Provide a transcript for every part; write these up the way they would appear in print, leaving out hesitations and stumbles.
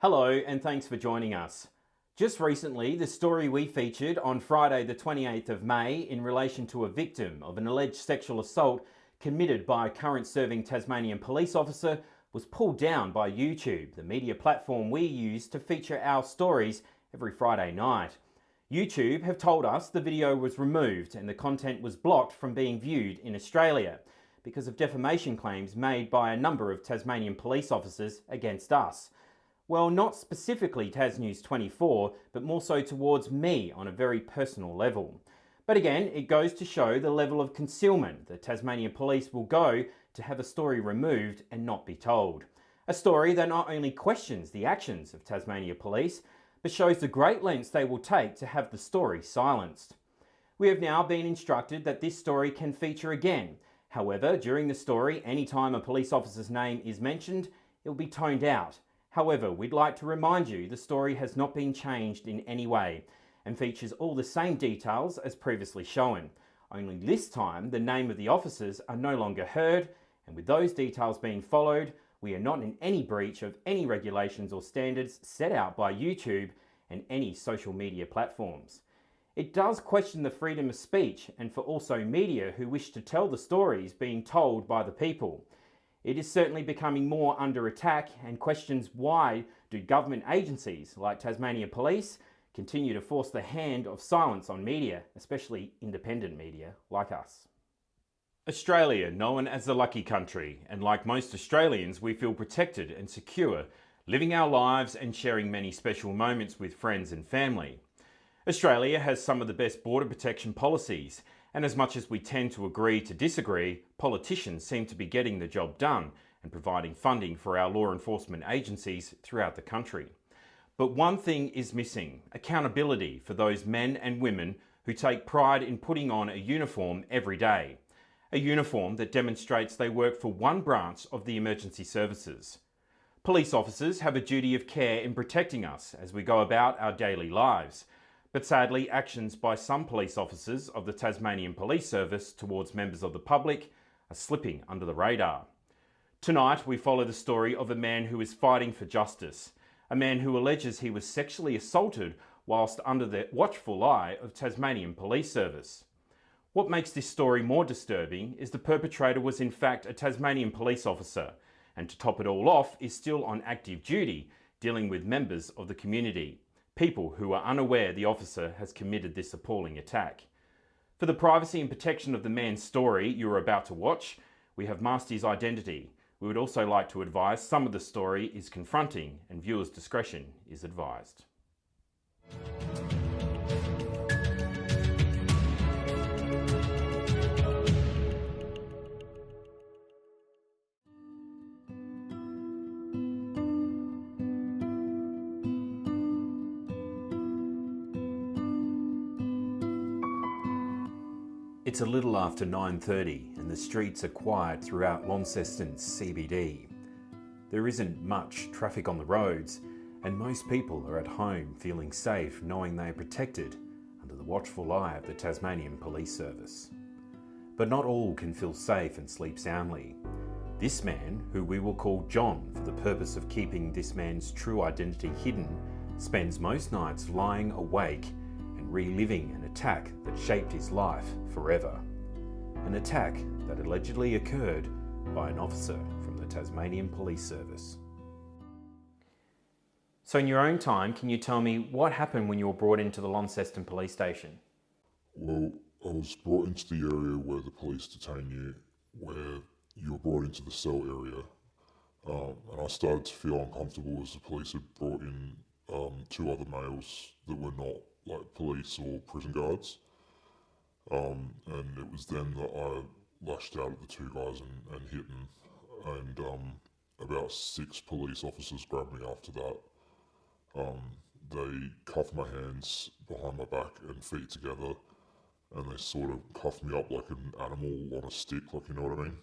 Hello and thanks for joining us. Just recently, the story we featured on Friday the 28th of May in relation to a victim of an alleged sexual assault committed by a current serving Tasmanian police officer was pulled down by YouTube, the media platform we use to feature our stories every Friday night. YouTube have told us the video was removed and the content was blocked from being viewed in Australia because of defamation claims made by a number of Tasmanian police officers against us. Well, not specifically TasNews 24, but more so towards me on a very personal level. But again, it goes to show the level of concealment the Tasmania Police will go to have a story removed and not be told. A story that not only questions the actions of Tasmania Police, but shows the great lengths they will take to have the story silenced. We have now been instructed that this story can feature again. However, during the story, any time a police officer's name is mentioned, it will be toned out. However, we'd like to remind you the story has not been changed in any way and features all the same details as previously shown. Only this time, the name of the officers are no longer heard, and with those details being followed, we are not in any breach of any regulations or standards set out by YouTube and any social media platforms. It does question the freedom of speech and for also media who wish to tell the stories being told by the people. It is certainly becoming more under attack and questions why do government agencies like Tasmania Police continue to force the hand of silence on media, especially independent media like us. Australia, known as the lucky country, and like most Australians, we feel protected and secure, living our lives and sharing many special moments with friends and family. Australia has some of the best border protection policies, and as much as we tend to agree to disagree, politicians seem to be getting the job done and providing funding for our law enforcement agencies throughout the country. But one thing is missing: accountability for those men and women who take pride in putting on a uniform every day. A uniform that demonstrates they work for one branch of the emergency services. Police officers have a duty of care in protecting us as we go about our daily lives. But sadly, actions by some police officers of the Tasmanian Police Service towards members of the public are slipping under the radar. Tonight, we follow the story of a man who is fighting for justice, a man who alleges he was sexually assaulted whilst under the watchful eye of Tasmanian Police Service. What makes this story more disturbing is the perpetrator was in fact a Tasmanian police officer, and to top it all off is still on active duty, dealing with members of the community. People who are unaware the officer has committed this appalling attack. For the privacy and protection of the man's story you are about to watch, we have masked his identity. We would also like to advise some of the story is confronting and viewers' discretion is advised. It's a little after 9:30 and the streets are quiet throughout Launceston's CBD. There isn't much traffic on the roads and most people are at home feeling safe knowing they are protected under the watchful eye of the Tasmanian Police Service. But not all can feel safe and sleep soundly. This man, who we will call John for the purpose of keeping this man's true identity hidden, spends most nights lying awake and reliving an attack that shaped his life forever. An attack that allegedly occurred by an officer from the Tasmanian Police Service. So in your own time, can you tell me what happened when you were brought into the Launceston police station? Well, I was brought into the area where the police detain you, where you were brought into the cell area, and I started to feel uncomfortable as the police had brought in two other males that were not like police or prison guards, and it was then that I lashed out at the two guys and hit them, and about 6 police officers grabbed me after that. They cuffed my hands behind my back and feet together, and they sort of cuffed me up like an animal on a stick, like, you know what I mean?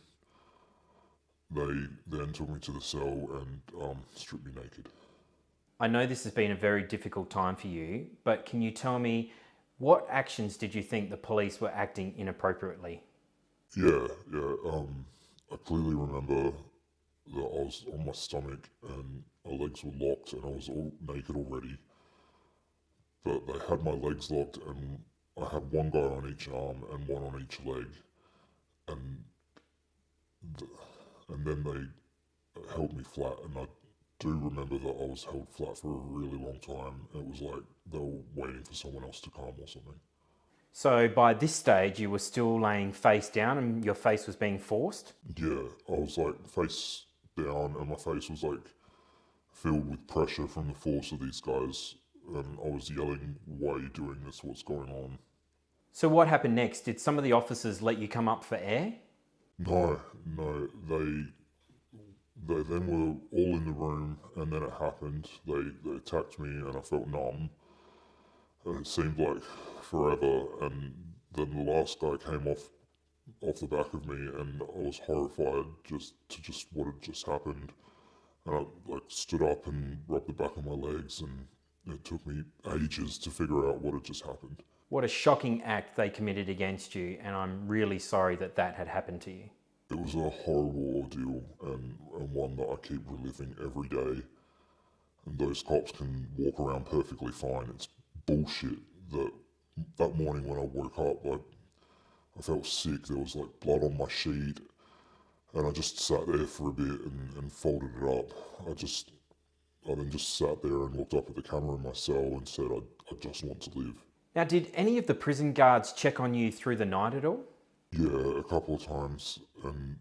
They then took me to the cell and stripped me naked. I know this has been a very difficult time for you, but can you tell me what actions did you think the police were acting inappropriately? Yeah. I clearly remember that I was on my stomach and my legs were locked and I was all naked already. But they had my legs locked and I had one guy on each arm and one on each leg. And th- and then they held me flat, and I do remember that I was held flat for a really long time. It was like they were waiting for someone else to come or something. So by this stage, you were still laying face down and your face was being forced? Yeah, I was like face down, and my face was like filled with pressure from the force of these guys. And I was yelling, "Why are you doing this? What's going on?" So what happened next? Did some of the officers let you come up for air? No, no, they then were all in the room, and then it happened. They attacked me, and I felt numb. And it seemed like forever, and then the last guy came off the back of me, and I was horrified just what had just happened. And I like stood up and rubbed the back of my legs, and it took me ages to figure out what had just happened. What a shocking act they committed against you, and I'm really sorry that that had happened to you. It was a horrible ordeal, and one that I keep reliving every day. And those cops can walk around perfectly fine. It's bullshit that that morning when I woke up, I felt sick. There was like blood on my sheet, and I just sat there for a bit and folded it up. I then just sat there and looked up at the camera in my cell and said, I just want to live. Now, did any of the prison guards check on you through the night at all? Yeah, a couple of times, and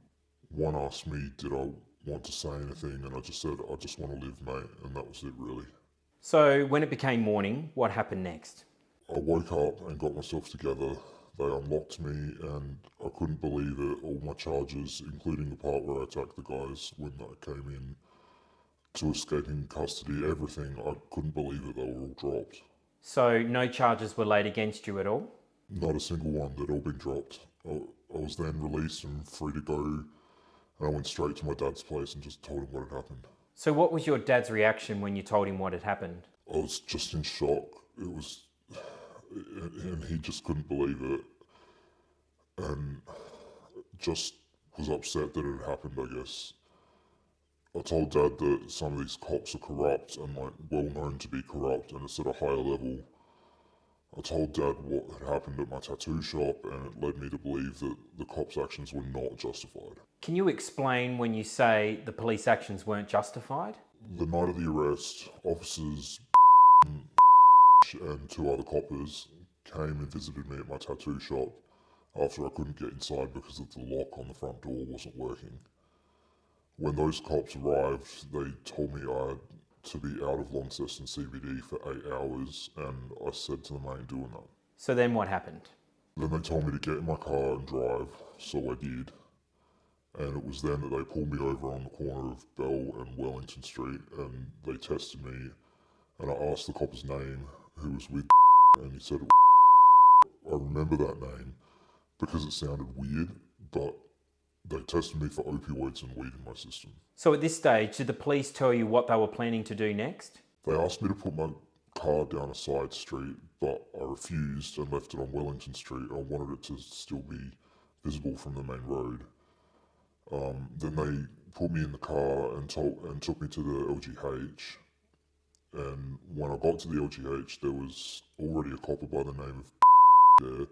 one asked me, did I want to say anything, and I just said, I just want to live, mate, and that was it really. So when it became morning, what happened next? I woke up and got myself together. They unlocked me, and I couldn't believe it. All my charges, including the part where I attacked the guys when I came in to escaping custody, everything, I couldn't believe it. They were all dropped. So no charges were laid against you at all? Not a single one. They'd all been dropped. I was then released and free to go, and I went straight to my dad's place and just told him what had happened. So what was your dad's reaction when you told him what had happened? I was just in shock. It was, and he just couldn't believe it, and just was upset that it had happened, I guess. I told Dad that some of these cops are corrupt and like well known to be corrupt, and it's at a higher level. I told Dad what had happened at my tattoo shop, and it led me to believe that the cops' actions were not justified. Can you explain when you say the police actions weren't justified? The night of the arrest, officers and two other coppers came and visited me at my tattoo shop after I couldn't get inside because of the lock on the front door wasn't working. When those cops arrived, they told me I had to be out of Launceston CBD for 8 hours, and I said to them I ain't doing that. So then what happened? Then they told me to get in my car and drive, so I did. And it was then that they pulled me over on the corner of Bell and Wellington Street, and they tested me, and I asked the cop's name, who was with, and he said, I remember that name because it sounded weird, but they tested me for opioids and weed in my system. So at this stage, did the police tell you what they were planning to do next? They asked me to put my car down a side street, but I refused and left it on Wellington Street. I wanted it to still be visible from the main road. Then they put me in the car and took me to the LGH. And when I got to the LGH, there was already a copper by the name of there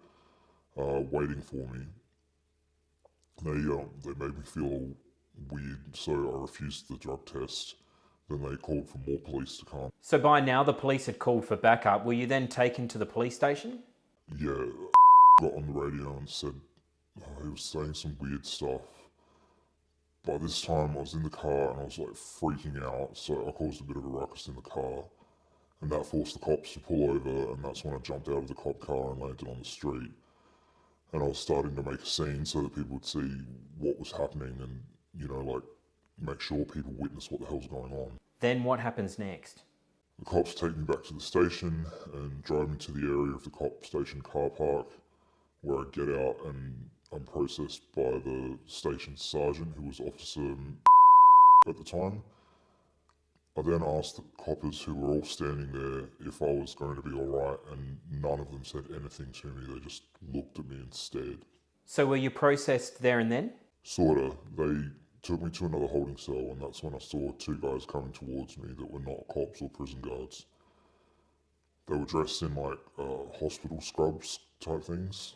waiting for me. They made me feel weird, so I refused the drug test. Then they called for more police to come. So by now the police had called for backup. Were you then taken to the police station? Yeah, got on the radio and said he was saying some weird stuff. By this time I was in the car and I was like freaking out, so I caused a bit of a ruckus in the car. And that forced the cops to pull over, and that's when I jumped out of the cop car and landed on the street. And I was starting to make a scene so that people would see what was happening and, like make sure people witness what the hell's going on. Then what happens next? The cops take me back to the station and drive me to the area of the cop station car park, where I get out and I'm processed by the station sergeant, who was officer at the time. I then asked the coppers who were all standing there if I was going to be alright, and none of them said anything to me. They just looked at me and stared. So were you processed there and then? Sorta. They took me to another holding cell, and that's when I saw two guys coming towards me that were not cops or prison guards. They were dressed in like hospital scrubs type things.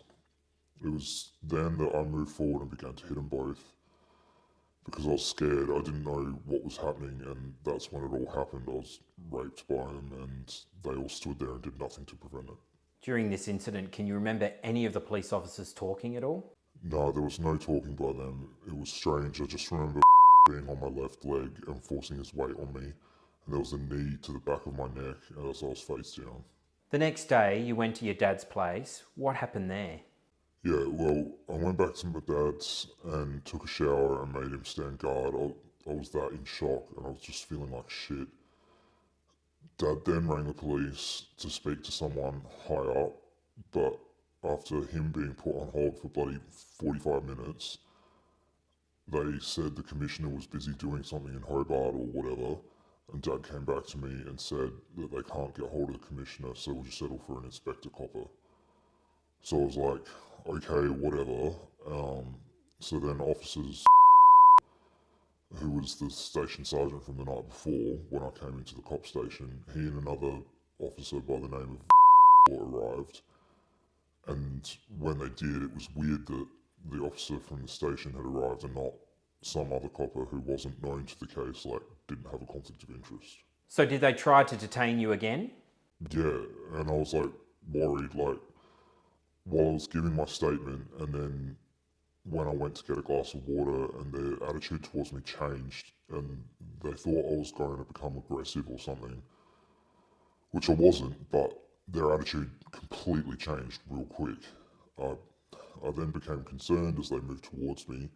It was then that I moved forward and began to hit them both because I was scared. I didn't know what was happening, and that's when it all happened. I was raped by them, and they all stood there and did nothing to prevent it. During this incident, can you remember any of the police officers talking at all? No, there was no talking by them. It was strange. I just remember being on my left leg and forcing his weight on me, and there was a knee to the back of my neck as I was face down. The next day, you went to your dad's place. What happened there? Yeah, well, I went back to my dad's and took a shower and made him stand guard. I was that in shock, and I was just feeling like shit. Dad then rang the police to speak to someone high up, but after him being put on hold for bloody 45 minutes, they said the commissioner was busy doing something in Hobart or whatever, and Dad came back to me and said that they can't get hold of the commissioner, so we'll just settle for an inspector copper. So I was like, okay, whatever. So then officers, who was the station sergeant from the night before when I came into the cop station, he and another officer by the name of arrived. And when they did, it was weird that the officer from the station had arrived and not some other copper who wasn't known to the case, like didn't have a conflict of interest. So did they try to detain you again? Yeah, and I was like worried, like while I was giving my statement, and then when I went to get a glass of water, and their attitude towards me changed, and they thought I was going to become aggressive or something, which I wasn't, but their attitude completely changed real quick. I then became concerned as they moved towards me,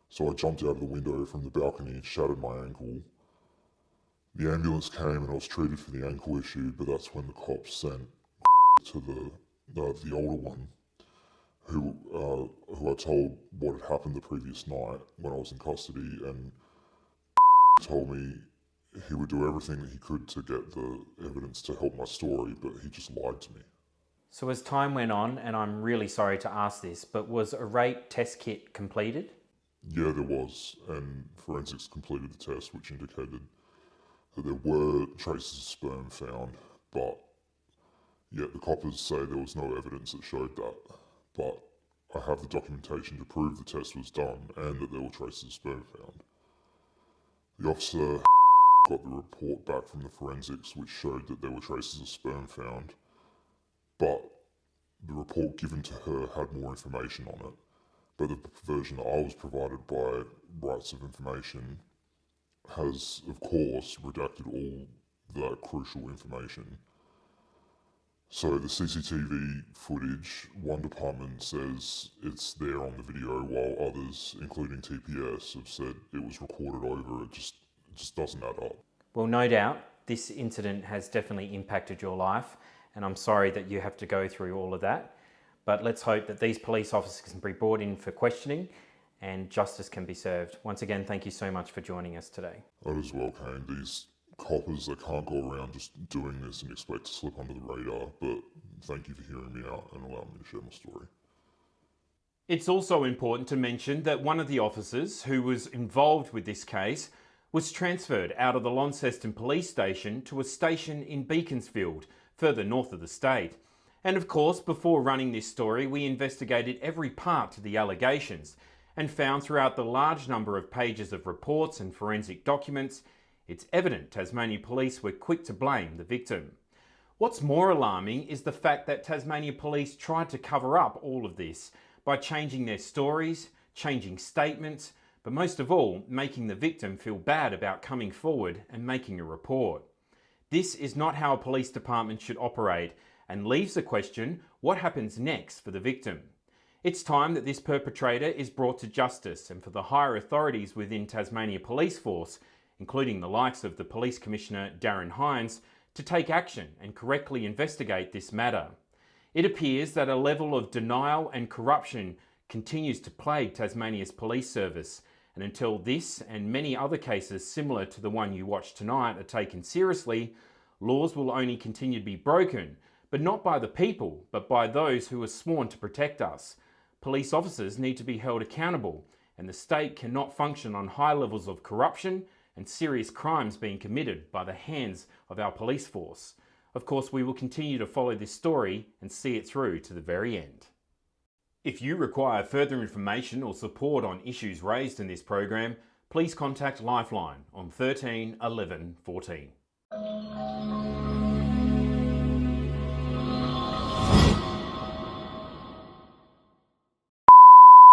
so I jumped out of the window from the balcony and shattered my ankle. The ambulance came and I was treated for the ankle issue, but that's when the cops sent to the older one, who I told what had happened the previous night when I was in custody, and told me he would do everything that he could to get the evidence to help my story, but he just lied to me. So as time went on, and I'm really sorry to ask this, but was a rape test kit completed? Yeah, there was, and forensics completed the test, which indicated that there were traces of sperm found, but yet the coppers say there was no evidence that showed that. But I have the documentation to prove the test was done and that there were traces of sperm found. The officer got the report back from the forensics which showed that there were traces of sperm found, but the report given to her had more information on it. But the version that I was provided by Rights of Information has, of course, redacted all that crucial information. So the CCTV footage, one department says it's there on the video, while others, including TPS, have said it was recorded over. It just doesn't add up. Well, no doubt, this incident has definitely impacted your life, and I'm sorry that you have to go through all of that. But let's hope that these police officers can be brought in for questioning and justice can be served. Once again, thank you so much for joining us today. That as well, Kane. These coppers, they can't go around just doing this and expect to slip under the radar, but thank you for hearing me out and allowing me to share my story. It's also important to mention that one of the officers who was involved with this case was transferred out of the Launceston Police Station to a station in Beaconsfield, further north of the state. And of course, before running this story, we investigated every part to the allegations and found throughout the large number of pages of reports and forensic documents, it's evident Tasmania Police were quick to blame the victim. What's more alarming is the fact that Tasmania Police tried to cover up all of this by changing their stories, changing statements, but most of all, making the victim feel bad about coming forward and making a report. This is not how a police department should operate and leaves the question, what happens next for the victim? It's time that this perpetrator is brought to justice and for the higher authorities within Tasmania Police Force, including the likes of the Police Commissioner Darren Hines, to take action and correctly investigate this matter. It appears that a level of denial and corruption continues to plague Tasmania's police service, and until this and many other cases similar to the one you watched tonight are taken seriously, laws will only continue to be broken, but not by the people, but by those who are sworn to protect us. Police officers need to be held accountable, and the state cannot function on high levels of corruption and serious crimes being committed by the hands of our police force. Of course, we will continue to follow this story and see it through to the very end. If you require further information or support on issues raised in this program, please contact Lifeline on 13 11 14.